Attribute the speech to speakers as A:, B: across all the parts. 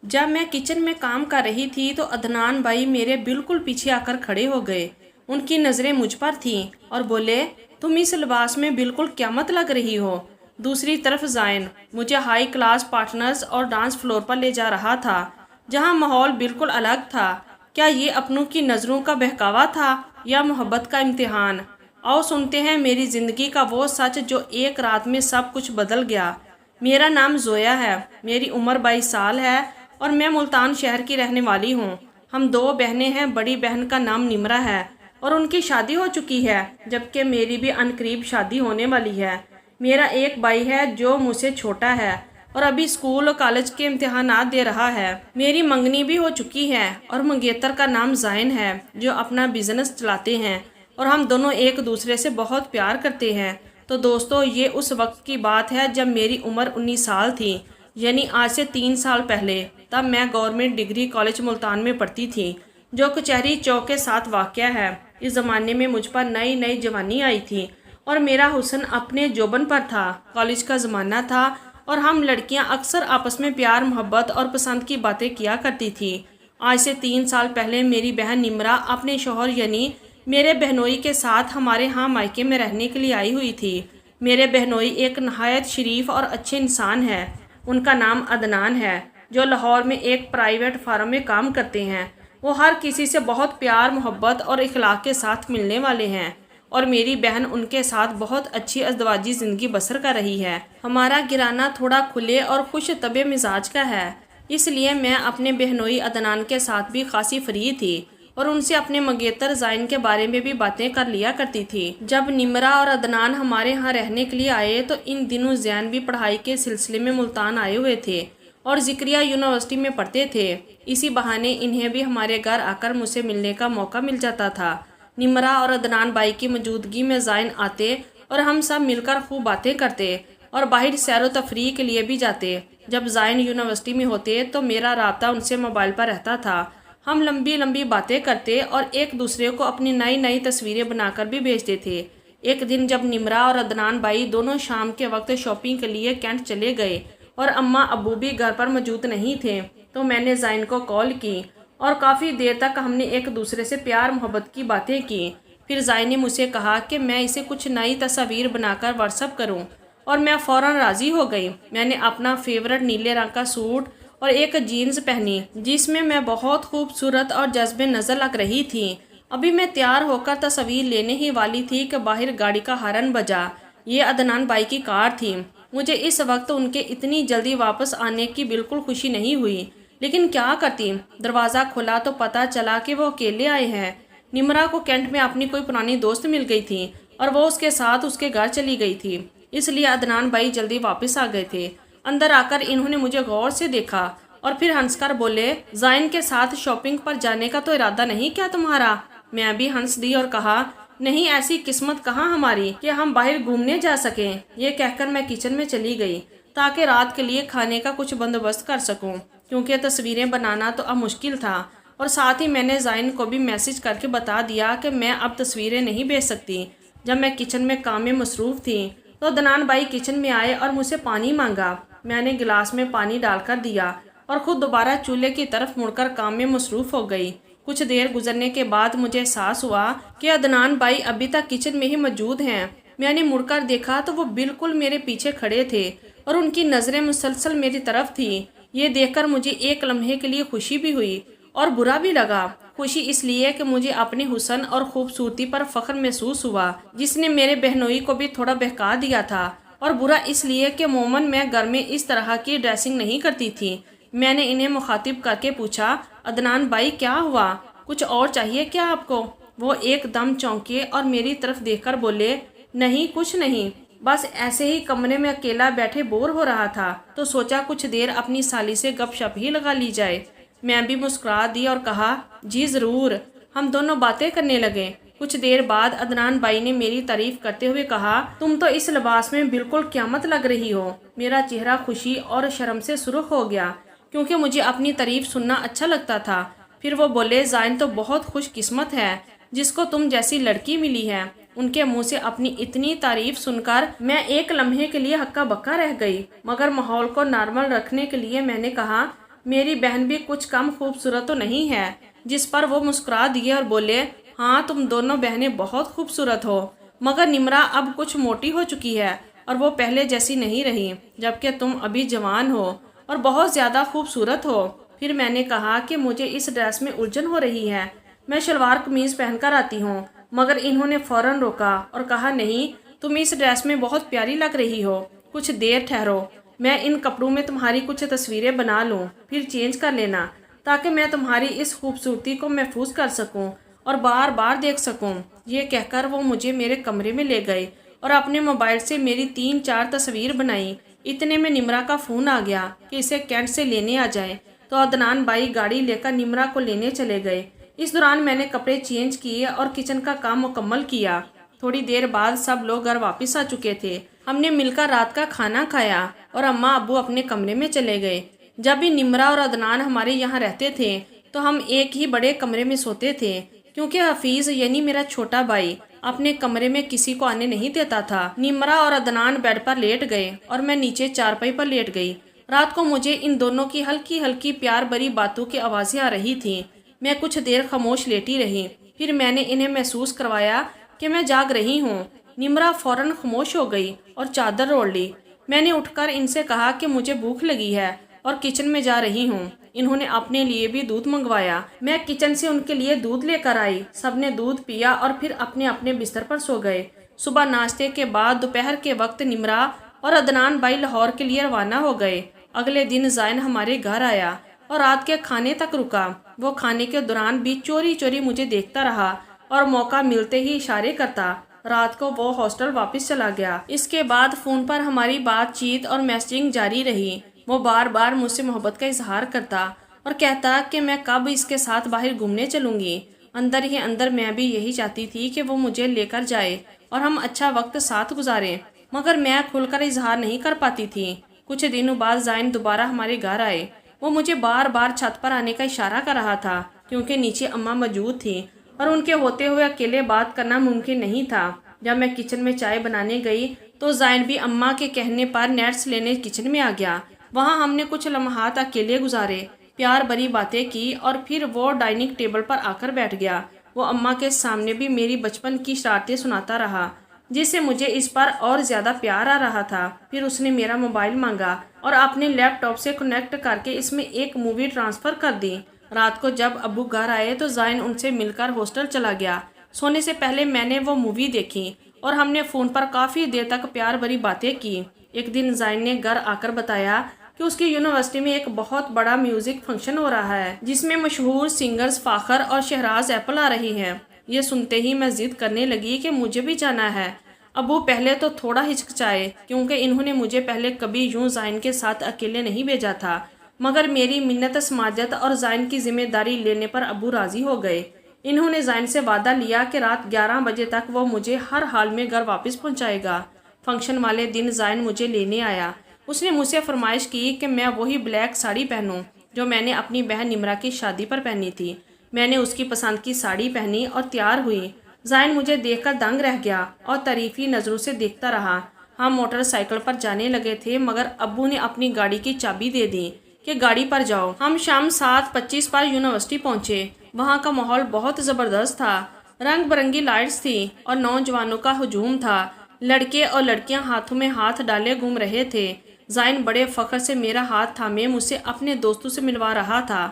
A: जब मैं किचन में काम कर रही थी तो अदनान भाई मेरे बिल्कुल पीछे आकर खड़े हो गए। उनकी नज़रें मुझ पर थीं और बोले, तुम इस लिबास में बिल्कुल क़यामत लग रही हो। दूसरी तरफ ज़ाइन मुझे हाई क्लास पार्टनर्स और डांस फ्लोर पर ले जा रहा था, जहां माहौल बिल्कुल अलग था। क्या ये अपनों की नज़रों का बहकावा था या मोहब्बत का इम्तिहान? आओ सुनते हैं मेरी ज़िंदगी का वो सच जो एक रात में सब कुछ बदल गया। मेरा नाम जोया है, मेरी उम्र 22 साल है और मैं मुल्तान शहर की रहने वाली हूँ। हम दो बहनें हैं, बड़ी बहन का नाम निमरा है और उनकी शादी हो चुकी है, जबकि मेरी भी अनकरीब शादी होने वाली है। मेरा एक भाई है जो मुझसे छोटा है और अभी स्कूल और कॉलेज के इम्तिहानात दे रहा है। मेरी मंगनी भी हो चुकी है और मंगेतर का नाम ज़ाइन है जो अपना बिजनेस चलाते हैं और हम दोनों एक दूसरे से बहुत प्यार करते हैं। तो दोस्तों, ये उस वक्त की बात है जब मेरी उम्र 19 साल थी, यानी आज से 3 साल पहले। तब मैं गवर्नमेंट डिग्री कॉलेज मुल्तान में पढ़ती थी, जो कचहरी चौक के साथ वाक़या है। इस ज़माने में मुझ पर नई नई जवानी आई थी और मेरा हुस्न अपने जोबन पर था। कॉलेज का ज़माना था और हम लड़कियां अक्सर आपस में प्यार, मोहब्बत और पसंद की बातें किया करती थी। आज से 3 साल पहले मेरी बहन निमरा अपने शौहर यानी मेरे बहनोई के साथ हमारे यहाँ मायके में रहने के लिए आई हुई थी। मेरे बहनोई एक नहायत शरीफ और अच्छे इंसान है। उनका नाम अदनान है, जो लाहौर में एक प्राइवेट फार्म में काम करते हैं। वो हर किसी से बहुत प्यार, मोहब्बत और इखलाक के साथ मिलने वाले हैं और मेरी बहन उनके साथ बहुत अच्छी अज़दवाजी ज़िंदगी बसर कर रही है। हमारा गिराना थोड़ा खुले और खुश तबे मिजाज का है, इसलिए मैं अपने बहनोई अदनान के साथ भी खासी फ्री थी और उनसे अपने मंगेतर ज़ाइन के बारे में भी बातें कर लिया करती थी। जब निमरा और अदनान हमारे यहाँ रहने के लिए आए तो इन दिनों ज़ैन भी पढ़ाई के सिलसिले में मुल्तान आए हुए थे और ज़िक्रिया यूनिवर्सिटी में पढ़ते थे। इसी बहाने इन्हें भी हमारे घर आकर मुझसे मिलने का मौका मिल जाता था। निमरा और अदनान भाई की मौजूदगी में ज़ाइन आते और हम सब मिलकर खूब बातें करते और बाहर सैर व तफरीह के लिए भी जाते। जब ज़ाइन यूनिवर्सिटी में होते तो मेरा राब्ता उनसे मोबाइल पर रहता था। हम लंबी लंबी बातें करते और एक दूसरे को अपनी नई नई तस्वीरें बनाकर भी भेजते थे। एक दिन जब निमरा और अदनान भाई दोनों शाम के वक्त शॉपिंग के लिए कैंट चले गए और अम्मा अबू भी घर पर मौजूद नहीं थे, तो मैंने ज़ाइन को कॉल की और काफ़ी देर तक हमने एक दूसरे से प्यार मोहब्बत की बातें की। फिर ज़ाइन ने मुझसे कहा कि मैं इसे कुछ नई तस्वीर बनाकर व्हाट्सअप करूं और मैं फ़ौरन राज़ी हो गई। मैंने अपना फेवरेट नीले रंग का सूट और एक जीन्स पहनी जिसमें मैं बहुत खूबसूरत और जज्बे नज़र लग रही थी। अभी मैं तैयार होकर तस्वीर लेने ही वाली थी कि बाहर गाड़ी का हॉर्न बजा। ये अदनान भाई की कार थी। मुझे इस वक्त उनके इतनी जल्दी वापस आने की बिल्कुल खुशी नहीं हुई, लेकिन क्या करती। दरवाज़ा खुला तो पता चला कि वो अकेले आए हैं। निमरा को कैंट में अपनी कोई पुरानी दोस्त मिल गई थी और वो उसके साथ उसके घर चली गई थी, इसलिए अदनान भाई जल्दी वापस आ गए थे। अंदर आकर इन्होंने मुझे गौर से देखा और फिर हंसकर बोले, ज़ाइन के साथ शॉपिंग पर जाने का तो इरादा नहीं क्या तुम्हारा? मैं भी हंस दी और कहा, नहीं, ऐसी किस्मत कहाँ हमारी कि हम बाहर घूमने जा सकें। ये कहकर मैं किचन में चली गई ताकि रात के लिए खाने का कुछ बंदोबस्त कर सकूं, क्योंकि तस्वीरें बनाना तो अब मुश्किल था। और साथ ही मैंने ज़ाइन को भी मैसेज करके बता दिया कि मैं अब तस्वीरें नहीं भेज सकती। जब मैं किचन में काम में मसरूफ़ थी तो अदनान भाई किचन में आए और मुझसे पानी मांगा। मैंने गिलास में पानी डालकर दिया और ख़ुद दोबारा चूल्हे की तरफ मुड़कर काम में मसरूफ़ हो गई। कुछ देर गुजरने के बाद मुझे एहसास हुआ कि अदनान भाई अभी तक किचन में ही मौजूद हैं। मैंने मुड़कर देखा तो वो बिल्कुल मेरे पीछे खड़े थे और उनकी नज़रें मुसलसल मेरी तरफ थी। ये देखकर मुझे एक लम्हे के लिए खुशी भी हुई और बुरा भी लगा। खुशी इसलिए कि मुझे अपने हुस्न और खूबसूरती पर फ़ख्र महसूस हुआ, जिसने मेरे बहनोई को भी थोड़ा बहका दिया था, और बुरा इसलिए कि मोमन मैं घर में इस तरह की ड्रेसिंग नहीं करती थी। मैंने इन्हें मुखातिब करके पूछा, अदनान भाई क्या हुआ, कुछ और चाहिए क्या आपको? वो एकदम चौंके और मेरी तरफ देखकर बोले, नहीं, कुछ नहीं, बस ऐसे ही कमरे में अकेला बैठे बोर हो रहा था तो सोचा कुछ देर अपनी साली से गपशप ही लगा ली जाए। मैं भी मुस्कुरा दी और कहा, जी ज़रूर। हम दोनों बातें करने लगे। कुछ देर बाद अदनान भाई ने मेरी तारीफ करते हुए कहा, तुम तो इस लिबास में बिल्कुल क़यामत लग रही हो। मेरा चेहरा खुशी और शर्म से सुर्ख हो गया क्योंकि मुझे अपनी तारीफ सुनना अच्छा लगता था। फिर वो बोले, ज़ाइन तो बहुत खुशकिस्मत है जिसको तुम जैसी लड़की मिली है। उनके मुंह से अपनी इतनी तारीफ सुनकर मैं एक लम्हे के लिए हक्का बक्का रह गई, मगर माहौल को नॉर्मल रखने के लिए मैंने कहा, मेरी बहन भी कुछ कम खूबसूरत तो नहीं है। जिस पर वो मुस्कुरा दिए और बोले, हाँ तुम दोनों बहनें बहुत खूबसूरत हो, मगर निम्रा अब कुछ मोटी हो चुकी है और वो पहले जैसी नहीं रही, जबकि तुम अभी जवान हो और बहुत ज़्यादा खूबसूरत हो। फिर मैंने कहा कि मुझे इस ड्रेस में उलझन हो रही है, मैं शलवार कमीज़ पहनकर आती हूँ। मगर इन्होंने फ़ौरन रोका और कहा, नहीं तुम इस ड्रेस में बहुत प्यारी लग रही हो, कुछ देर ठहरो, मैं इन कपड़ों में तुम्हारी कुछ तस्वीरें बना लूँ, फिर चेंज कर लेना, ताकि मैं तुम्हारी इस खूबसूरती को महफूज कर सकूं और बार बार देख सकूं। ये कहकर वो मुझे मेरे कमरे में ले गए और अपने मोबाइल से मेरी 3-4 तस्वीर बनाई। इतने में निम्रा का फ़ोन आ गया कि इसे कैंट से लेने आ जाए, तो अदनान भाई गाड़ी लेकर निम्रा को लेने चले गए। इस दौरान मैंने कपड़े चेंज किए और किचन का काम मुकम्मल किया। थोड़ी देर बाद सब लोग घर वापस आ चुके थे। हमने मिलकर रात का खाना खाया और अम्मा अब्बू अपने कमरे में चले गए। जब भी निम्रा और अदनान हमारे यहाँ रहते थे तो हम एक ही बड़े कमरे में सोते थे, क्योंकि हफीज़ यानी मेरा छोटा भाई अपने कमरे में किसी को आने नहीं देता था। निम्रा और अदनान बेड पर लेट गए और मैं नीचे चारपाई पर लेट गई। रात को मुझे इन दोनों की हल्की हल्की प्यार भरी बातों की आवाज़ें आ रही थीं। मैं कुछ देर खामोश लेटी रही, फिर मैंने इन्हें महसूस करवाया कि मैं जाग रही हूँ। निम्रा फौरन खामोश हो गई और चादर ओढ़ ली। मैंने उठकर इनसे कहा कि मुझे भूख लगी है और किचन में जा रही हूँ। इन्होंने अपने लिए भी दूध मंगवाया। मैं किचन से उनके लिए दूध लेकर आई। सबने दूध पिया और फिर अपने अपने बिस्तर पर सो गए। सुबह नाश्ते के बाद दोपहर के वक्त निम्रा और अदनान भाई लाहौर के लिए रवाना हो गए। अगले दिन ज़ाइन हमारे घर आया और रात के खाने तक रुका। वो खाने के दौरान भी चोरी चोरी मुझे देखता रहा और मौका मिलते ही इशारे करता। रात को वो हॉस्टल वापस चला गया। इसके बाद फ़ोन पर हमारी बातचीत और मैसेजिंग जारी रही। वो बार बार मुझसे मोहब्बत का इजहार करता और कहता कि मैं कब इसके साथ बाहर घूमने चलूँगी। अंदर ही अंदर मैं भी यही चाहती थी कि वो मुझे लेकर जाए और हम अच्छा वक्त साथ गुजारें, मगर मैं खुलकर इजहार नहीं कर पाती थी। कुछ दिनों बाद ज़ाइन दोबारा हमारे घर आए। वो मुझे बार बार छत पर आने का इशारा कर रहा था, क्योंकि नीचे अम्मा मौजूद थी और उनके होते हुए अकेले बात करना मुमकिन नहीं था। जब मैं किचन में चाय बनाने गई तो ज़ाइन भी अम्मा के कहने पर नेट्स लेने किचन में आ गया। वहाँ हमने कुछ लम्हात अकेले गुजारे, प्यार भरी बातें की और फिर वो डाइनिंग टेबल पर आकर बैठ गया। वो अम्मा के सामने भी मेरी बचपन की शरारतें सुनाता रहा, जिससे मुझे इस पर और ज़्यादा प्यार आ रहा था। फिर उसने मेरा मोबाइल मांगा और अपने लैपटॉप से कनेक्ट करके इसमें एक मूवी ट्रांसफ़र कर दी। रात को जब अब्बू घर आए तो ज़ाइन उनसे मिलकर हॉस्टल चला गया। सोने से पहले मैंने वो मूवी देखी और हमने फ़ोन पर काफ़ी देर तक प्यार भरी बातें की। एक दिन ज़ाइन ने घर आकर बताया कि उसकी यूनिवर्सिटी में एक बहुत बड़ा म्यूज़िक फंक्शन हो रहा है, जिसमें मशहूर सिंगर्स फ़ाखर और शहराज एप्पल आ रही हैं। ये सुनते ही मैं ज़िद करने लगी कि मुझे भी जाना है। अब्बू पहले तो थोड़ा हिचकिचाए, क्योंकि इन्होंने मुझे पहले कभी यूं ज़ाइन के साथ अकेले नहीं भेजा था, मगर मेरी मिन्नत समाजत और ज़ाइन की जिम्मेदारी लेने पर अब्बू राज़ी हो गए। इन्होंने ज़ाइन से वादा लिया कि रात 11 बजे तक वो मुझे हर हाल में घर वापस पहुंचाएगा। फंक्शन वाले दिन ज़ाइन मुझे लेने आया। उसने मुझसे फरमाइश की कि मैं वही ब्लैक साड़ी पहनूं जो मैंने अपनी बहन निम्रा की शादी पर पहनी थी। मैंने उसकी पसंद की साड़ी पहनी और तैयार हुई। ज़ाइन मुझे देखकर दंग रह गया और तारीफी नज़रों से देखता रहा। हम मोटरसाइकिल पर जाने लगे थे, मगर अब्बू ने अपनी गाड़ी की चाबी दे दी कि गाड़ी पर जाओ। हम शाम 7:25 पर यूनिवर्सिटी पहुँचे। वहाँ का माहौल बहुत ज़बरदस्त था। रंग बिरंगी लाइट्स थी और नौजवानों का हुजूम था। लड़के और लड़कियाँ हाथों में हाथ डाले घूम रहे थे। ज़ाइन बड़े फ़ख्र से मेरा हाथ थामे मुझसे अपने दोस्तों से मिलवा रहा था।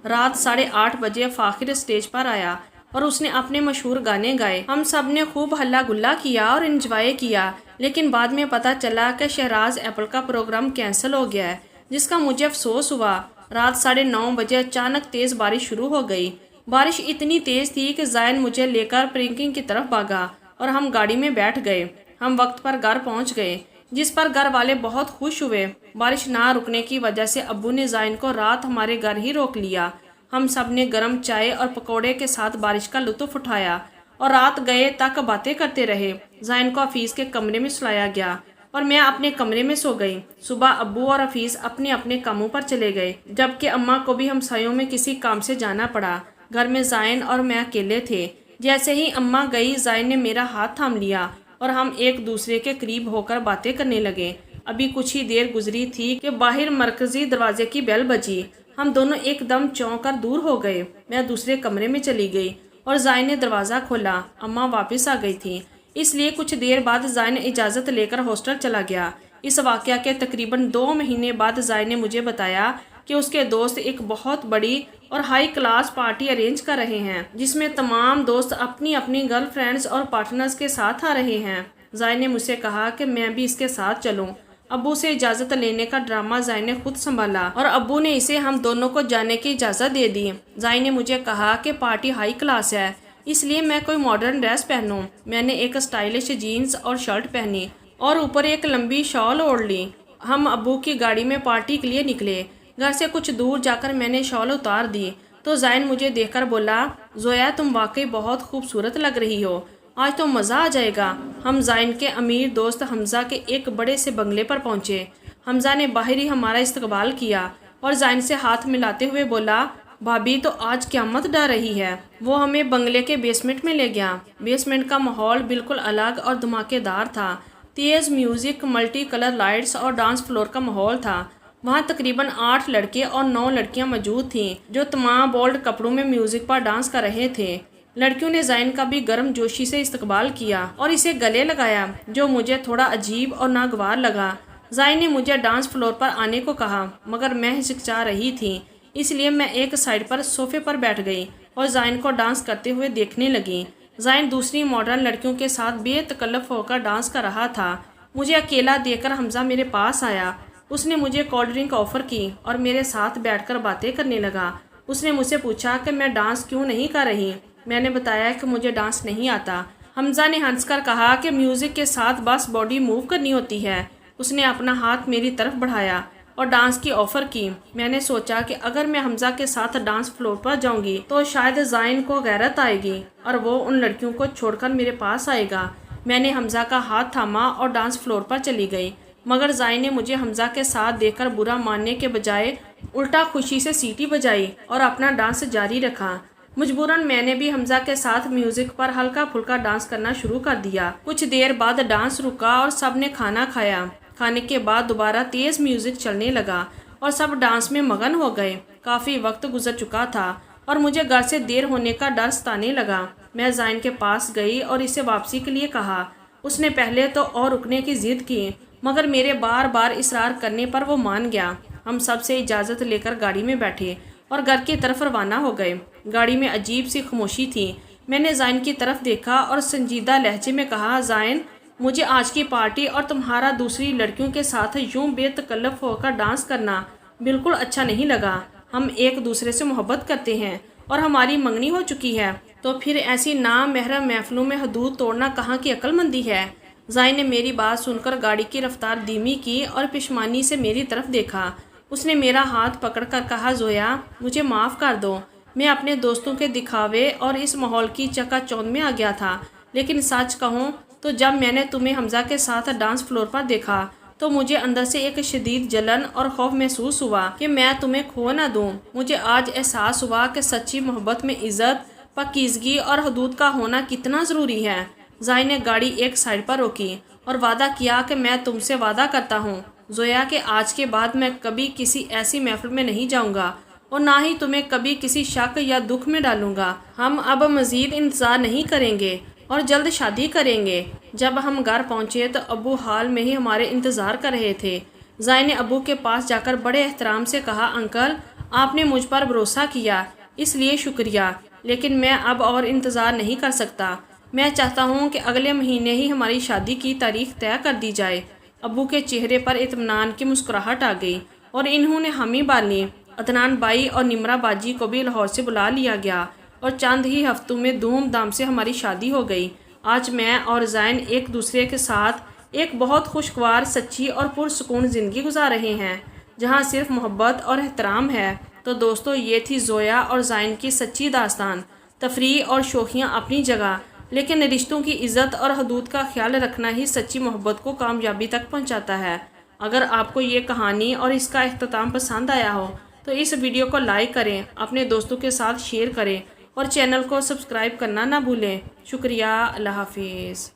A: रात 8:30 बजे फ़ाखिर स्टेज पर आया और उसने अपने मशहूर गाने गाए। हम सब ने खूब हल्ला गुल्ला किया और एंजॉय किया, लेकिन बाद में पता चला कि शहराज एप्पल का प्रोग्राम कैंसिल हो गया है, जिसका मुझे अफसोस हुआ। रात 9:30 बजे अचानक तेज़ बारिश शुरू हो गई। बारिश इतनी तेज़ थी कि ज़ाइन मुझे लेकर पार्किंग की तरफ भागा और हम गाड़ी में बैठ गए। हम वक्त पर घर पहुंच गए, जिस पर घर वाले बहुत खुश हुए। बारिश ना रुकने की वजह से अब्बू ने ज़ाइन को रात हमारे घर ही रोक लिया। हम सब ने गर्म चाय और पकौड़े के साथ बारिश का लुत्फ़ उठाया और रात गए तक बातें करते रहे। ज़ाइन को हफीज़ के कमरे में सुलाया गया और मैं अपने कमरे में सो गई। सुबह अब्बू और हफीज़ अपने अपने कामों पर चले गए, जबकि अम्मा को भी हमसायों में किसी काम से जाना पड़ा। घर में ज़ाइन और मैं अकेले थे। जैसे ही अम्मा गई, ज़ाइन ने मेरा हाथ थाम लिया और हम एक दूसरे के करीब होकर बातें करने लगे। अभी कुछ ही देर गुजरी थी कि बाहर मरकजी दरवाजे की बेल बजी। ہم دونوں ایک دم چونک کر دور ہو گئے۔ میں دوسرے کمرے میں چلی گئی اور زائن نے دروازہ کھولا۔ اماں واپس آ گئی تھی، اس لیے کچھ دیر بعد زائن اجازت لے کر ہاسٹل چلا گیا۔ اس واقعہ کے تقریباً 2 مہینے بعد زائن نے مجھے بتایا کہ اس کے دوست ایک بہت بڑی اور ہائی کلاس پارٹی ارینج کر رہے ہیں، جس میں تمام دوست اپنی اپنی گرل فرینڈز اور پارٹنرز کے ساتھ آ رہے ہیں۔ زائن نے مجھ سے کہا کہ میں بھی اس کے ساتھ چلوں۔ ابو سے اجازت لینے کا ڈرامہ زائن نے خود سنبھالا اور ابو نے اسے ہم دونوں کو جانے کی اجازت دے دی۔ زائن نے مجھے کہا کہ پارٹی ہائی کلاس ہے، اس لیے میں کوئی ماڈرن ڈریس پہنوں۔ میں نے ایک اسٹائلش جینز اور شرٹ پہنی اور اوپر ایک لمبی شال اوڑھ لی۔ ہم ابو کی گاڑی میں پارٹی کے لیے نکلے۔ گھر سے کچھ دور جا کر میں نے شال اتار دی تو زائن مجھے دیکھ کر بولا، زویا تم واقعی بہت خوبصورت لگ رہی ہو، آج تو مزہ آ جائے گا۔ ہم زائن کے امیر دوست حمزہ کے ایک بڑے سے بنگلے پر پہنچے۔ حمزہ نے باہر ہی ہمارا استقبال کیا اور زائن سے ہاتھ ملاتے ہوئے بولا، بھابھی تو آج قیامت ڈا رہی ہے۔ وہ ہمیں بنگلے کے بیسمنٹ میں لے گیا۔ بیسمنٹ کا ماحول بالکل الگ اور دھماکے دار تھا۔ تیز میوزک، ملٹی کلر لائٹس اور ڈانس فلور کا ماحول تھا۔ وہاں تقریباً 8 لڑکے اور 9 لڑکیاں موجود تھیں جو تمام بولڈ کپڑوں میں میوزک پر ڈانس کر رہے تھے۔ لڑکیوں نے زائن کا بھی گرم جوشی سے استقبال کیا اور اسے گلے لگایا، جو مجھے تھوڑا عجیب اور ناگوار لگا۔ زائن نے مجھے ڈانس فلور پر آنے کو کہا، مگر میں ہچکچا رہی تھی، اس لیے میں ایک سائڈ پر صوفے پر بیٹھ گئی اور زائن کو ڈانس کرتے ہوئے دیکھنے لگی۔ زائن دوسری ماڈرن لڑکیوں کے ساتھ بے تکلف ہو کر ڈانس کر رہا تھا۔ مجھے اکیلا دیکھ کر حمزہ میرے پاس آیا۔ اس نے مجھے کولڈ ڈرنک آفر کی اور میرے ساتھ بیٹھ کر باتیں کرنے لگا۔ اس نے مجھ سے پوچھا کہ میں ڈانس کیوں نہیں کر رہی۔ میں نے بتایا کہ مجھے ڈانس نہیں آتا۔ حمزہ نے ہنس کر کہا کہ میوزک کے ساتھ بس باڈی موو کرنی ہوتی ہے۔ اس نے اپنا ہاتھ میری طرف بڑھایا اور ڈانس کی آفر کی۔ میں نے سوچا کہ اگر میں حمزہ کے ساتھ ڈانس فلور پر جاؤں گی تو شاید زائن کو غیرت آئے گی اور وہ ان لڑکیوں کو چھوڑ کر میرے پاس آئے گا۔ میں نے حمزہ کا ہاتھ تھاما اور ڈانس فلور پر چلی گئی، مگر زائن نے مجھے حمزہ کے ساتھ دیکھ کر برا ماننے کے بجائے الٹا خوشی سے سیٹی بجائی اور اپنا ڈانس جاری رکھا۔ مجبوراً میں نے بھی حمزہ کے ساتھ میوزک پر ہلکا پھلکا ڈانس کرنا شروع کر دیا۔ کچھ دیر بعد ڈانس رکا اور سب نے کھانا کھایا۔ کھانے کے بعد دوبارہ تیز میوزک چلنے لگا اور سب ڈانس میں مگن ہو گئے۔ کافی وقت گزر چکا تھا اور مجھے گھر سے دیر ہونے کا ڈر ستانے لگا۔ میں زائن کے پاس گئی اور اسے واپسی کے لیے کہا۔ اس نے پہلے تو اور رکنے کی ضد کی، مگر میرے بار بار اصرار کرنے پر وہ مان گیا۔ ہم سب سے اجازت لے کر گاڑی میں بیٹھے اور گھر کی طرف روانہ ہو گئے۔ گاڑی میں عجیب سی خاموشی تھی۔ میں نے زائن کی طرف دیکھا اور سنجیدہ لہجے میں کہا، زائن، مجھے آج کی پارٹی اور تمہارا دوسری لڑکیوں کے ساتھ یوں بے تکلف ہو کر ڈانس کرنا بالکل اچھا نہیں لگا۔ ہم ایک دوسرے سے محبت کرتے ہیں اور ہماری منگنی ہو چکی ہے، تو پھر ایسی نامحرم محفلوں میں حدود توڑنا کہاں کی عقل مندی ہے۔ زائن نے میری بات سن کر گاڑی کی رفتار دھیمی کی اور پشمانی سے میری طرف دیکھا۔ اس نے میرا ہاتھ پکڑ کر کہا، زویا، مجھے معاف کر دو، میں اپنے دوستوں کے دکھاوے اور اس ماحول کی چکا چوندھ میں آ گیا تھا۔ لیکن سچ کہوں تو جب میں نے تمہیں حمزہ کے ساتھ ڈانس فلور پر دیکھا تو مجھے اندر سے ایک شدید جلن اور خوف محسوس ہوا کہ میں تمہیں کھو نہ دوں۔ مجھے آج احساس ہوا کہ سچی محبت میں عزت، پاکیزگی اور حدود کا ہونا کتنا ضروری ہے۔ زائن نے گاڑی ایک سائڈ پر روکی اور وعدہ کیا کہ میں تم سے وعدہ کرتا ہوں، زویا، کہ آج کے بعد میں کبھی کسی ایسی محفل میں نہیں جاؤں گا اور نہ ہی تمہیں کبھی کسی شک یا دکھ میں ڈالوں گا۔ ہم اب مزید انتظار نہیں کریں گے اور جلد شادی کریں گے۔ جب ہم گھر پہنچے تو ابو حال میں ہی ہمارے انتظار کر رہے تھے۔ زائن نے ابو کے پاس جا کر بڑے احترام سے کہا، انکل، آپ نے مجھ پر بھروسہ کیا، اس لیے شکریہ، لیکن میں اب اور انتظار نہیں کر سکتا۔ میں چاہتا ہوں کہ اگلے مہینے ہی ہماری شادی کی تاریخ طے کر دی جائے۔ ابو کے چہرے پر اطمینان کی مسکراہٹ آ گئی اور انہوں نے حامی بھر لی۔ عدنان بھائی اور نمرہ باجی کو بھی لاہور سے بلا لیا گیا اور چند ہی ہفتوں میں دھوم دھام سے ہماری شادی ہو گئی۔ آج میں اور زائن ایک دوسرے کے ساتھ ایک بہت خوشگوار، سچی اور پرسکون زندگی گزار رہے ہیں، جہاں صرف محبت اور احترام ہے۔ تو دوستو، یہ تھی زویا اور زائن کی سچی داستان۔ تفریح اور شوخیاں اپنی جگہ، لیکن رشتوں کی عزت اور حدود کا خیال رکھنا ہی سچی محبت کو کامیابی تک پہنچاتا ہے۔ اگر آپ کو یہ کہانی اور اس کا اختتام پسند آیا ہو تو اس ویڈیو کو لائک کریں، اپنے دوستوں کے ساتھ شیئر کریں اور چینل کو سبسکرائب کرنا نہ بھولیں۔ شکریہ، اللہ حافظ۔